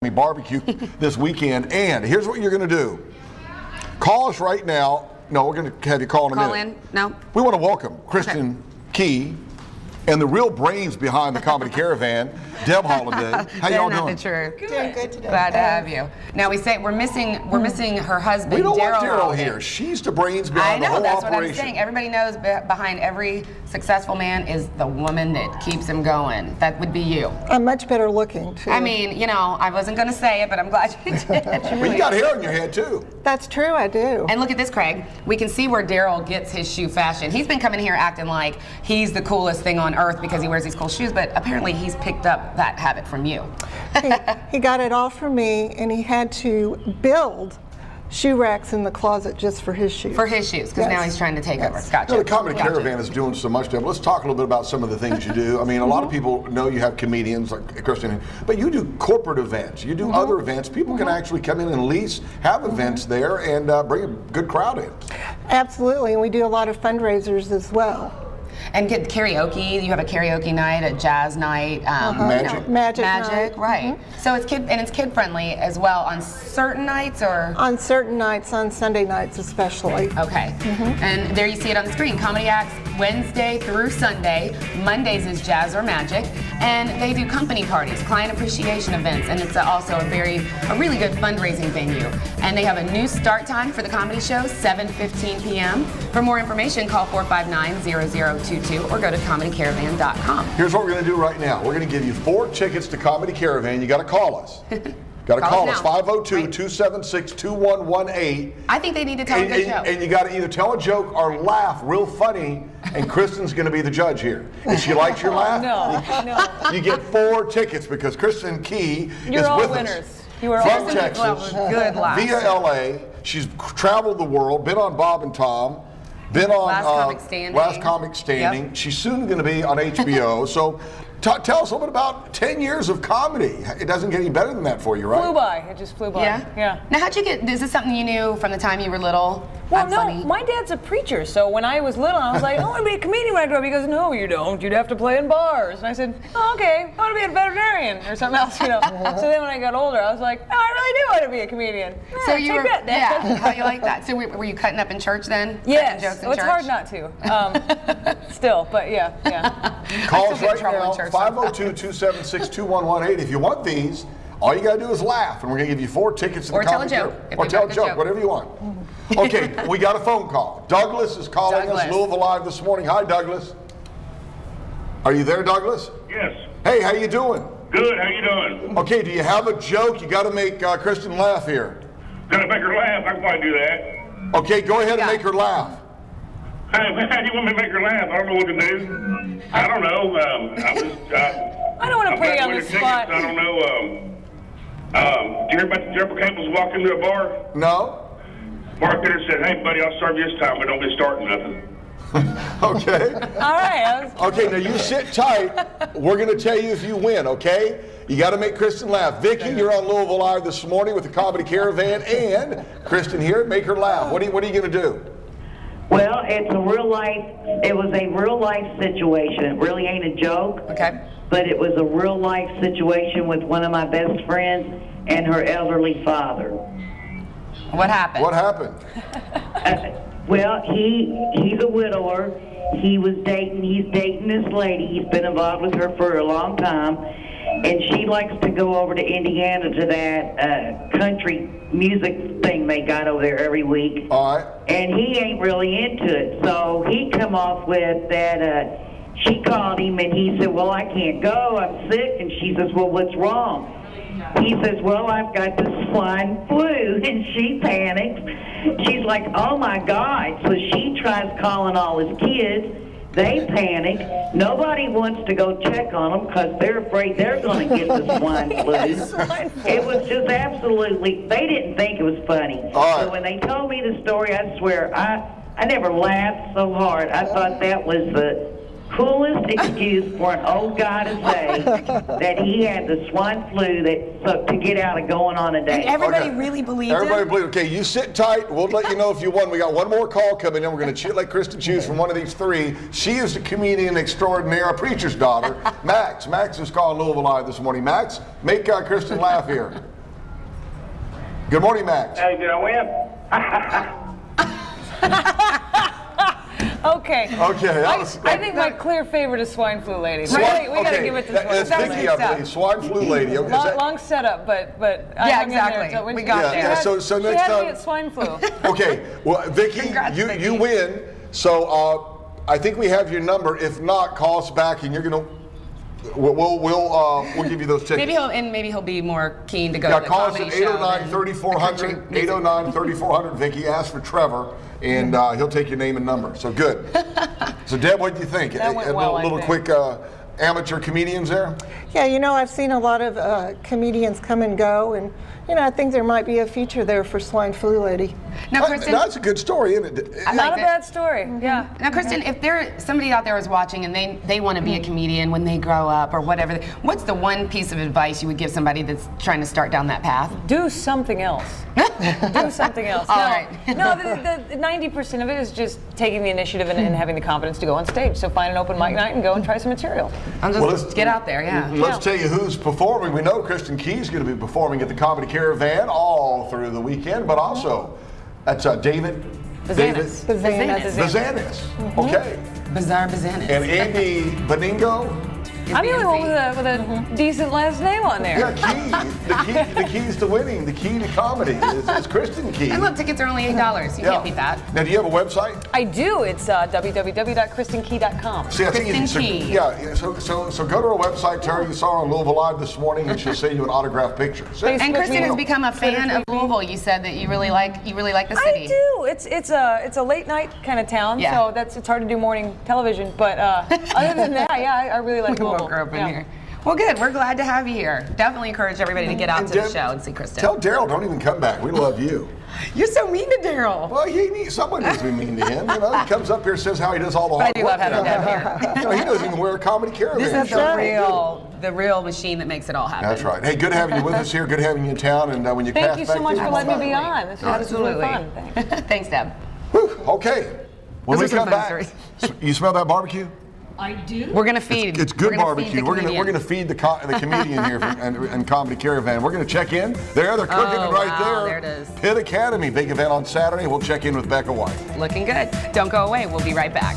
barbecue this weekend. And here's what you're going to do. Call us right now. No, we're going to have you call in a minute. No. We want to welcome Kristen Key and the real brains behind the Comedy Caravan, Deb Holiday. How y'all doing? True. Doing good today. Glad to have you. Now we're missing her husband. We don't want Daryl Holiday here. She's the brains behind the whole that's operation. what I'm saying. Everybody knows behind every successful man is the woman that keeps him going. That would be you. I'm much better looking, too. I mean, you know, I wasn't going to say it, but I'm glad you did. Well, you got hair on your head, too. That's true, I do. And look at this, Craig. We can see where Daryl gets his shoe fashion. He's been coming here acting like he's the coolest thing on earth because he wears these cool shoes, but apparently he's picked up that habit from you. He got it all from me, and he had to build shoe racks in the closet just for his shoes. For his shoes, because now he's trying to take over. Gotcha. You know, the Comedy Caravan is doing so much. Let's talk a little bit about some of the things you do. I mean, a lot of people know you have comedians like Kristen, but you do corporate events. You do other events. People can actually come in and lease, have events there, and bring a good crowd in. Absolutely, and we do a lot of fundraisers as well. And get karaoke. You have a karaoke night, a jazz night, Magic. Magic night. right? So it's kid friendly as well on certain nights, or on certain nights, on Sunday nights especially. okay. And there you see it on the screen. Comedy acts Wednesday through Sunday. Mondays is jazz or magic, and they do company parties, client appreciation events, and it's also a really good fundraising venue. And they have a new start time for the comedy show, 7:15 p.m. For more information, call 459-0022 or go to comedycaravan.com. Here's what we're going to do right now. We're going to give you 4 tickets to Comedy Caravan. You got to call us. Got to call us, 502-276-2118. I think they need to tell a good joke. And you got to either tell a joke or laugh real funny, and Kristen's going to be the judge here. If she likes your laugh, no. you get 4 tickets because Kristen Key You're is all with winners. us. You are From all Texas, good laughs. via LA. She's traveled the world, been on Bob and Tom, been on Last Comic Standing. Yep. She's soon going to be on HBO. So tell us a little bit about 10 years of comedy. It doesn't get any better than that for you, right? Flew by. It just flew by. Yeah? Now, how'd you get, is this something you knew from the time you were little? Well, no, my dad's a preacher, so when I was little, I was like, I want to be a comedian when I grow up. He goes, no, you don't. You'd have to play in bars. And I said, oh, okay, I want to be a veterinarian or something else, you know. So then when I got older, I was like, no, I really do want to be a comedian. Yeah, so you were, that, Dad. yeah, how you like that? So were you cutting up in church then? Yes, Jokes in it's church? hard not to. Still, but yeah. Call us right now, 502-276-2118. If you want these, all you got to do is laugh, and we're going to give you 4 tickets to the Comedy Caravan. Or tell a joke, whatever you want. Okay, we got a phone call. Douglas is calling us, Louisville Live this morning. Hi, Douglas. Are you there, Douglas? Yes. Hey, how you doing? Good, how you doing? Okay, do you have a joke? You got to make Kristen laugh here. Gotta make her laugh, I can probably do that. Okay, go ahead and make her laugh. How do you want me to make her laugh? I don't know what to do. I don't know. I don't want to put you on the spot. I don't know. Did you hear about the Jumper Campbell's walk into a bar? No. Bartender said, hey, buddy, I'll serve you this time, but don't be starting nothing. Okay. All right. Okay, now you sit tight. We're going to tell you if you win, okay? You got to make Kristen laugh. Vicky, you're on Louisville Live this morning with the Comedy Caravan, and Kristen here, make her laugh. What are you going to do? Well, it was a real life situation. It really ain't a joke. Okay. But it was a real life situation with one of my best friends and her elderly father. What happened? What happened? Well, he's a widower. He's dating this lady. He's been involved with her for a long time. And she likes to go over to Indiana to that country music thing they got over there every week. All right. And he ain't really into it. So he come off with that, she called him and he said, well, I can't go, I'm sick. And she says, well, what's wrong? He says, well, I've got the swine flu. And she panics. She's like, oh my God. So she tries calling all his kids. They panic. Nobody wants to go check on them because they're afraid they're going to get the swine flu. It was just absolutely, they didn't think it was funny. So when they told me the story, I swear, I never laughed so hard. I thought that was coolest excuse for an old guy to say that he had the swine flu to get out of going on a date. And everybody really believed Everybody him? believed. Okay, you sit tight. We'll let you know if you won. We got one more call coming in. We're going to let Kristen choose from one of these three. She is the comedian extraordinaire, a preacher's daughter, Max. Max is calling Louisville Live this morning. Max, make Kristen laugh here. Good morning, Max. Hey, did I win? Okay. Okay. I think my clear favorite is swine flu lady. We gotta give it to swine It's flu Vicky, lady. I believe. Swine flu lady. Long setup, but Yeah, exactly. We got there. So next she had time. me at swine flu. Okay. Well, Vicky, Congrats, Vicky. you win. So I think we have your number. If not, call us back, and you're gonna. We'll give you those tickets. Maybe he'll be more keen to go Yeah, to the call us comedy at show 809-3400. 809-3400. Vicky, ask for Trevor, and he'll take your name and number. So good. So Deb, what do you think? That went well, I think. Quick amateur comedians there? Yeah, I've seen a lot of comedians come and go, and I think there might be a future there for swine flu lady. Now, Kristen, That's a good story, isn't it? Not a bad story. Yeah. Now, Kristen, if somebody out there is watching and they want to be a comedian when they grow up or whatever, what's the one piece of advice you would give somebody that's trying to start down that path? Do something else. Do something else. All right. No, the 90% of it is just taking the initiative and having the confidence to go on stage. So find an open mic night and go and try some material. Just get out there, yeah. Let's tell you who's performing. We know Kristen Key is going to be performing at the Comedy Caravan all through the weekend, but also that's David Bazanis. Bazanis. Okay. Bizarre Bazanis. And Andy Beningo. I'm the only one with a decent last name on there. Yeah, the keys to winning, the key to comedy is Kristen Key. And look, tickets are only $8. You can't beat that. Now, do you have a website? I do. It's www.kristenkey.com. See, I think Kristen Key. Yeah, so go to her website, tell her you saw her on Louisville Live this morning, and she'll send you an autographed picture. And Kristen has become a fan of Louisville. You said that you really like the city. I do. It's a late night kind of town, so it's hard to do morning television. But other than that, I really like Louisville. Grew up in here. Well, good. We're glad to have you here. Definitely encourage everybody to get out to the show and see Kristen. Tell Daryl, don't even come back. We love you. You're so mean to Daryl. Well, someone needs to be mean to him. He comes up here, says how he does all the hard I do work. love having Deb here. He doesn't even wear a Comedy Caravan. This is the real machine that makes it all happen. That's right. Hey, good having you with us here. Good having you in town. And when you Thank pass you back so much through, for letting me be on. This was really fun. Thanks, Deb. Whew, okay. When we Those are come some back, fun you smell that barbecue? I do. We're gonna feed. It's good barbecue. We're gonna gonna feed the comedian here and Comedy Caravan. We're gonna check in. They're cooking it right there. There it is. Pitt Academy, big event on Saturday. We'll check in with Becca White. Looking good. Don't go away. We'll be right back.